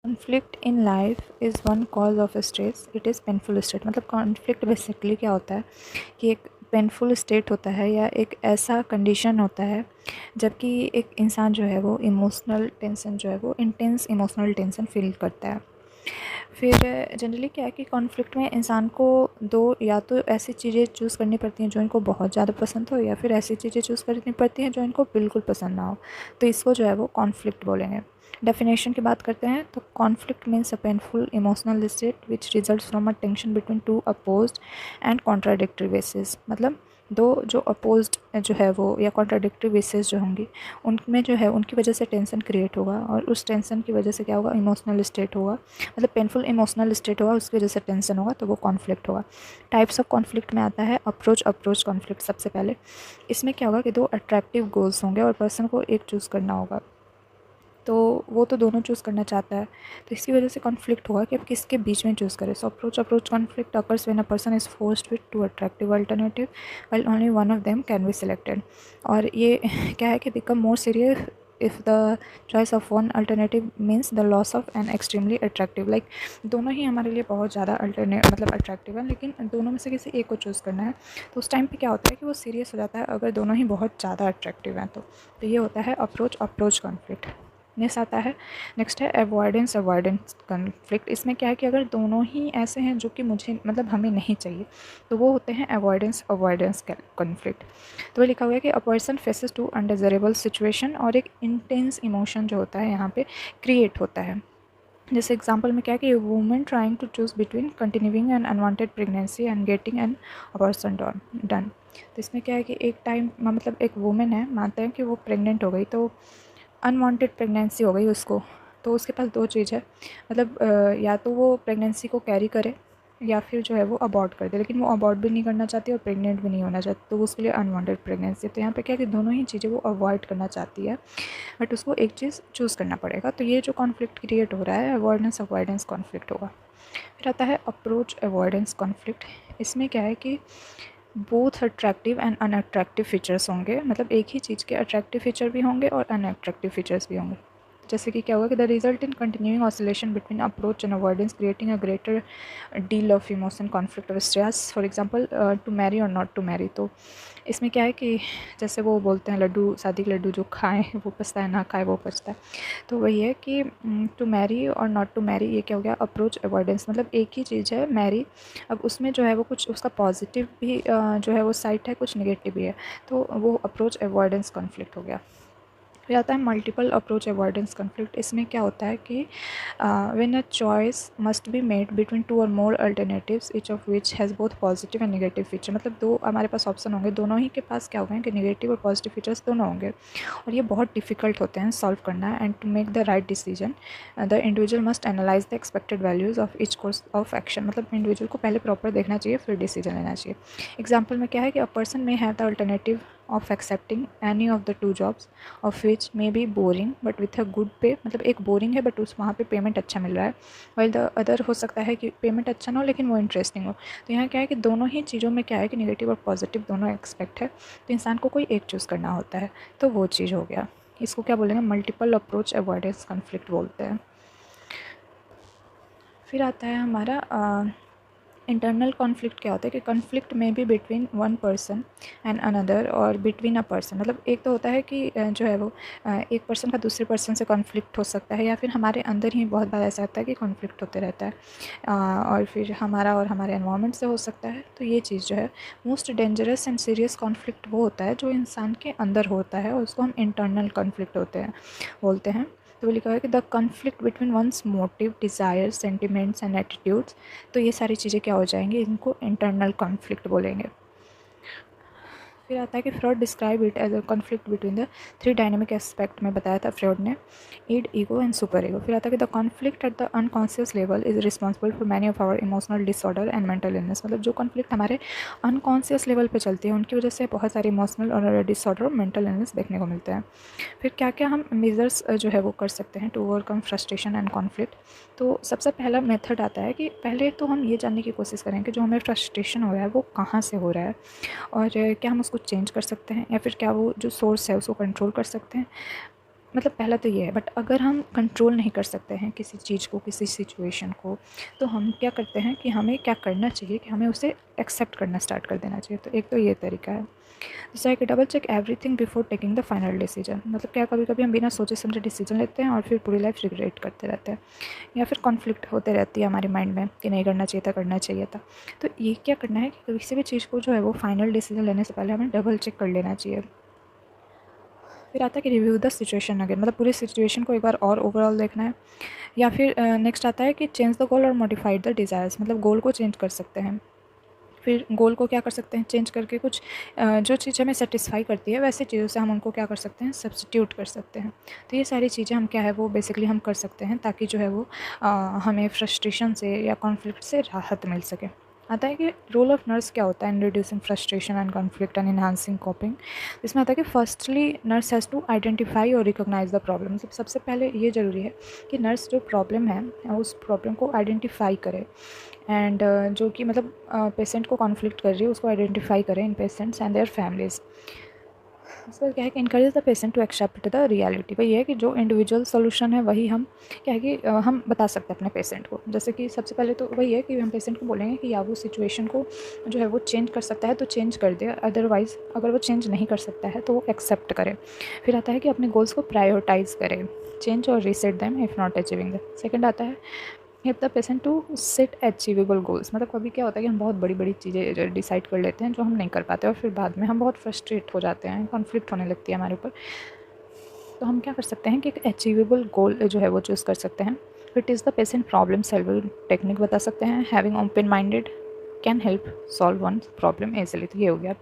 Conflict in life is one cause of stress, it is painful state. मतलब conflict basically क्या होता है कि एक पेनफुल स्टेट होता है या एक ऐसा कंडीशन होता है जबकि एक इंसान जो है वो इमोशनल टेंशन जो है वो इंटेंस इमोशनल टेंशन फील करता है। फिर जनरली क्या है कि कॉन्फ्लिक्ट में इंसान को दो या तो ऐसी चीज़ें चूज़ करनी पड़ती हैं जो इनको बहुत ज़्यादा पसंद हो, या फिर ऐसी चीज़ें चूज़ करनी पड़ती हैं जो इनको बिल्कुल पसंद ना हो। तो इसको जो है वो कॉन्फ्लिक्ट बोलेंगे। डेफिनेशन की बात करते हैं तो conflict means a painful emotional state which result from a tension between two opposed and contradictory basis. मतलब दो जो अपोज्ड जो है वो या कॉन्ट्राडिक्टरी बेसिस जो होंगी उनमें जो है उनकी वजह से टेंशन क्रिएट होगा, और उस टेंशन की वजह से क्या होगा, इमोशनल स्टेट होगा। मतलब पेनफुल इमोशनल स्टेट होगा, उसकी वजह से टेंशन होगा, तो वो कॉन्फ्लिक्ट होगा। टाइप्स ऑफ कॉन्फ्लिक्ट में आता है अप्रोच कॉन्फ्लिक्ट सबसे पहले। इसमें क्या होगा कि दो अट्रैक्टिव गोल्स होंगे और पर्सन को एक चूज़ करना होगा, तो वो तो दोनों चूज़ करना चाहता है, तो इसकी वजह से कॉन्फ्लिक्ट होगा कि अब किसके बीच में चूज़ करें। सो approach conflict occurs when a person is forced with two attractive alternative while only one of them can be selected. और ये क्या है कि become more serious if the choice of one alternative means the loss of an extremely attractive. Like दोनों ही हमारे लिए बहुत ज़्यादा मतलब अट्रैक्टिव है, लेकिन दोनों में से किसी एक को चूज़ करना है, तो उस टाइम पे क्या होता है कि वो सीरियस हो जाता है अगर दोनों ही बहुत ज़्यादा अट्रैक्टिव हैं। तो ये होता है अप्रोच कॉन्फ्लिक्ट। नेक्स्ट है अवॉइडेंस कॉन्फ्लिक्ट। इसमें क्या है कि अगर दोनों ही ऐसे हैं जो कि मुझे मतलब हमें नहीं चाहिए, तो वो होते हैं अवॉइडेंस कॉन्फ्लिक्ट। तो वो लिखा हुआ है कि a person faces to undesirable situation, और एक इंटेंस इमोशन जो होता है यहाँ पे क्रिएट होता है। जैसे एग्जाम्पल में क्या है कि women trying to choose between continuing an unwanted pregnancy and getting an abortion done. तो इसमें क्या है कि एक टाइम मतलब एक वुमेन है, मानते हैं कि वो प्रेग्नेंट हो गई, तो अनवांटेड प्रेगनेंसी हो गई उसको, तो उसके पास दो चीज़ है। मतलब या तो वो प्रेगनेंसी को कैरी करे या फिर जो है वो अबॉर्ट कर दे, लेकिन वो अबॉर्ट भी नहीं करना चाहती और प्रेग्नेंट भी नहीं होना चाहती, तो उसके लिए अनवांटेड प्रेगनेंसी। तो यहाँ पे क्या है कि दोनों ही चीज़ें वो अवॉइड करना चाहती है, बट उसको एक चीज़ चूज़ करना पड़ेगा। तो ये जो कॉन्फ्लिक्ट क्रिएट हो रहा है अवॉइडेंस कॉन्फ्लिक्ट होगा। फिर आता है अप्रोच अवॉइडेंस कॉन्फ्लिक्ट। इसमें क्या है कि both attractive and unattractive features होंगे। मतलब एक ही चीज़ के अट्रैक्टिव फीचर भी होंगे और अनअट्रैक्टिव फीचर्स भी होंगे। जैसे कि क्या होगा कि the result in continuing oscillation between approach and avoidance creating a greater deal of emotion conflict of stress. For example to marry और नॉट टू मैरी। तो इसमें क्या है कि जैसे वो बोलते हैं लड्डू, शादी के लड्डू जो खाएं वो पछता है, ना खाए वो पछता है। तो वही है कि टू मैरी और नॉट टू मैरी, ये क्या हो गया, अप्रोच अवॉइडेंस। मतलब एक ही चीज़ है मैरी, अब उसमें जो है वो कुछ उसका पॉजिटिव भी जो है वो साइड है, कुछ नेगेटिव भी है, तो वो अप्रोच अवॉइडेंस कॉन्फ्लिक्ट हो गया। फिर आता है मल्टीपल अप्रोच अवॉइडेंस कॉन्फ्लिक्ट। इसमें क्या होता है कि when a choice must be made between two or more alternatives each of which has both positive and negative feature. मतलब दो हमारे पास ऑप्शन होंगे, दोनों ही के पास क्या होंगे कि नेगेटिव और पॉजिटिव फीचर्स दोनों होंगे, और ये बहुत डिफिकल्ट होते हैं सॉल्व करना। And to make the right decision the individual must analyse the expected values of each course of action. मतलब इंडिविजुअल को पहले प्रॉपर देखना चाहिए फिर डिसीजन लेना चाहिए। एग्जाम्पल में क्या है कि अ पर्सन में have the alternative of accepting any of the two jobs of which may be boring but with a good पे। मतलब एक बोरिंग है बट उस वहाँ पे पेमेंट अच्छा मिल रहा है, वाइल द अदर हो सकता है कि पेमेंट अच्छा ना हो लेकिन वो इंटरेस्टिंग हो। तो यहाँ क्या है कि दोनों ही चीज़ों में क्या है कि नेगेटिव और पॉजिटिव दोनों एक्सपेक्ट है, तो इंसान को कोई एक चूज़ करना होता है, तो वो चीज़ हो गया। इसको क्या बोलेंगे, मल्टीपल अप्रोच अवॉइडेंस कॉन्फ्लिक्ट बोलते हैं। फिर आता है हमारा इंटरनल कॉन्फ्लिक्ट। क्या होता है कि कॉन्फ्लिक्ट में भी between one person and another और बिटवीन अ पर्सन। मतलब एक तो होता है कि जो है वो एक पर्सन का दूसरे पर्सन से कॉन्फ्लिक्ट हो सकता है, या फिर हमारे अंदर ही बहुत बार ऐसा होता है कि कॉन्फ्लिक्ट होते रहता है, और फिर हमारा और हमारे एनवायरनमेंट से हो सकता है। तो ये चीज़ जो है most dangerous and serious conflict वो होता है जो इंसान के अंदर होता है, और उसको हम इंटरनल कॉन्फ्लिक्ट बोलते हैं। तो वो लिखा हुआ है कि the conflict between one's motive, desire, sentiments and attitudes. तो ये सारी चीज़ें क्या हो जाएंगी, इनको इंटरनल कॉन्फ्लिक्ट बोलेंगे। फिर आता है कि Freud describe it as a conflict between the three dynamic aspect में बताया था फ्रॉड ने, id, ego and super ego. फिर आता है कि the conflict at the unconscious level is responsible for many of our emotional disorder and mental illness. मतलब जो कॉन्फ्लिक्ट हमारे अनकॉन्शियस लेवल पे चलती है उनकी वजह से बहुत सारे इमोशनल और डिसऑर्डर और मेंटल इलनेस देखने को मिलते हैं। फिर क्या क्या हम मेजर्स जो है वो कर सकते हैं to overcome frustration and conflict. तो सबसे पहला मेथड आता है कि पहले तो हम ये जानने की कोशिश करें कि जो हमें फ्रस्ट्रेशन हो रहा है वो कहाँ से हो रहा है, और क्या हम उसको चेंज कर सकते हैं, या फिर क्या वो जो सोर्स है उसको कंट्रोल कर सकते हैं। मतलब पहला तो ये है, बट अगर हम कंट्रोल नहीं कर सकते हैं किसी चीज़ को, किसी सिचुएशन को, तो हम क्या करते हैं कि हमें क्या करना चाहिए कि हमें उसे एक्सेप्ट करना स्टार्ट कर देना चाहिए। तो एक तो ये तरीका है। दूसरा है कि double check everything before taking the final decision. मतलब क्या कभी कभी हम बिना सोचे समझे डिसीजन लेते हैं और फिर पूरी लाइफ रिग्रेट करते रहते हैं, या फिर कॉन्फ्लिक्ट होते रहती है हमारे माइंड में कि नहीं करना चाहिए था, करना चाहिए था। तो ये क्या करना है कि किसी भी चीज़ को जो है वो फाइनल डिसीजन लेने से पहले हमें डबल चेक कर लेना चाहिए। फिर आता है कि रिव्यू द सिचुएशन अगेन, मतलब पूरी सिचुएशन को एक बार और ओवरऑल देखना है। या फिर नेक्स्ट आता है कि चेंज द गोल और मॉडिफाइड द डिज़ायर्स, मतलब गोल को चेंज कर सकते हैं। फिर गोल को क्या कर सकते हैं, चेंज करके कुछ जो चीज़ हमें सेटिस्फाई करती है वैसे चीज़ों से हम उनको क्या कर सकते हैं, सब्स्टिट्यूट कर सकते हैं। तो ये सारी चीज़ें हम क्या है वो बेसिकली हम कर सकते हैं, ताकि जो है वो हमें फ्रस्ट्रेशन से या कॉन्फ्लिक्ट से राहत मिल सके। आता है कि रोल ऑफ नर्स क्या होता है in reducing frustration and conflict and enhancing coping. इसमें आता है कि firstly nurse has to identify और रिकॉग्नाइज द प्रॉब्लम। सबसे पहले ये ज़रूरी है कि नर्स जो प्रॉब्लम है उस प्रॉब्लम को आइडेंटिफाई करे, एंड जो कि मतलब पेशेंट को कॉन्फ्लिक्ट कर रही है उसको आइडेंटिफाई करें in patients and their families. उसका क्या है कि encourage the patient to accept the reality. वही है कि जो इंडिविजुअल सोल्यूशन है वही हम क्या है कि हम बता सकते हैं अपने पेशेंट को। जैसे कि सबसे पहले तो वही है कि हम पेशेंट को बोलेंगे कि या वो सिचुएशन को जो है वो चेंज कर सकता है तो चेंज कर दे, अदरवाइज़ अगर वो चेंज नहीं कर सकता है तो वो एक्सेप्ट करे। फिर आता है कि अपने गोल्स को प्रायोरिटाइज़ करें, चेंज और reset them if not achieving the. Second आता है help the patient to set achievable goals. मतलब कभी क्या होता है कि हम बहुत बड़ी बड़ी चीज़ें डिसाइड कर लेते हैं जो हम नहीं कर पाते, और फिर बाद में हम बहुत फ्रस्ट्रेट हो जाते हैं, कॉन्फ्लिक्ट होने लगती है हमारे ऊपर। तो हम क्या कर सकते हैं कि एक अचीवेबल गोल जो है वो चूज़ कर सकते हैं। It is the patient problem solving technique बता सकते हैं। Having open minded can help solve one problem easily. तो ये हो गया।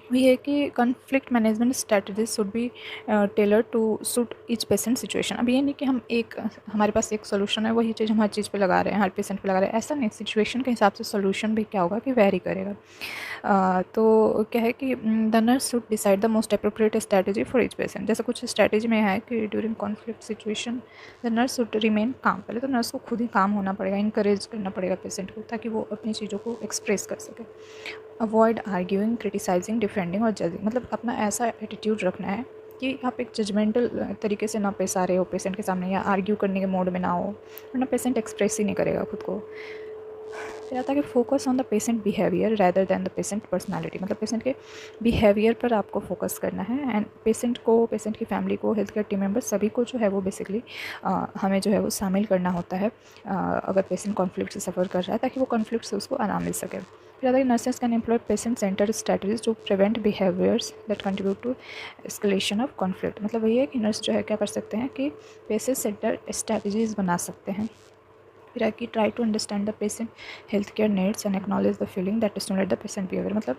ये है कि conflict management strategies should be tailor to suit each patient situation. अब ये नहीं कि हम एक हमारे पास एक सोल्यूशन है वही चीज़ हम हर चीज़ पे लगा रहे हैं, हर पेशेंट पे लगा रहे हैं, ऐसा नहीं। सिचुएशन के हिसाब से सोल्यूशन भी क्या होगा कि वेरी करेगा। तो क्या है कि the nurse should decide the most appropriate strategy for each patient. जैसे कुछ स्ट्रैटेजी में है कि during conflict situation the nurse should remain काम। पहले तो नर्स को खुद ही काम होना पड़ेगा, इनकरेज करना पड़ेगा पेशेंट को, ताकि वो अपनी चीज़ों को एक्सप्रेस कर सके। अवॉइड आर्ग्यूइंग, क्रिटिसाइजिंग, डिफेंडिंग और जजिंग। मतलब अपना ऐसा एटीट्यूड रखना है कि आप एक जजमेंटल तरीके से ना पेश आ रहे हो पेशेंट के सामने, या आर्ग्यू करने के मोड में ना हो, वरना पेशेंट एक्सप्रेस ही नहीं करेगा खुद को। फिर आता है कि focus on the patient behaviour rather than the patient personality. मतलब पेशेंट के बिहेवियर पर आपको फोकस करना है, एंड पेशेंट को, पेशेंट की फैमिली को, हेल्थ केयर टीम मेंबर्स सभी को जो है वो बेसिकली हमें जो है वो शामिल करना होता है अगर पेशेंट कॉन्फ्लिक्ट से सफ़र कर रहा है, ताकि वो कॉन्फ्लिक्ट से उसको आराम मिल सके। फिर आता है nurses can employ patient centre strategies to prevent behaviours that contribute to escalation of conflict. मतलब वही है कि नर्स जो है क्या कर सकते हैं कि पेशेंट सेंटर स्ट्रैटेजीज बना सकते हैं। फिर है कि try to understand the patient health care needs and acknowledge the feeling that stimulate the patient behaviour. मतलब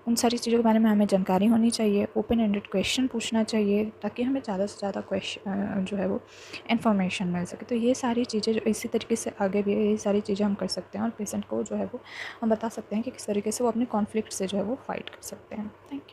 उन सारी चीज़ों के बारे में हमें जानकारी होनी चाहिए, ओपन एंडेड क्वेश्चन पूछना चाहिए, ताकि हमें ज़्यादा से ज़्यादा क्वेश्चन जो है वो इन्फॉर्मेशन मिल सके। तो ये सारी चीज़ें जो इसी तरीके से आगे भी ये सारी चीज़ें हम कर सकते हैं, और पेशेंट को जो है वो हम बता सकते हैं कि किस तरीके से वो अपने कॉन्फ्लिक्ट से जो है वो फाइट कर सकते हैं। Thank you.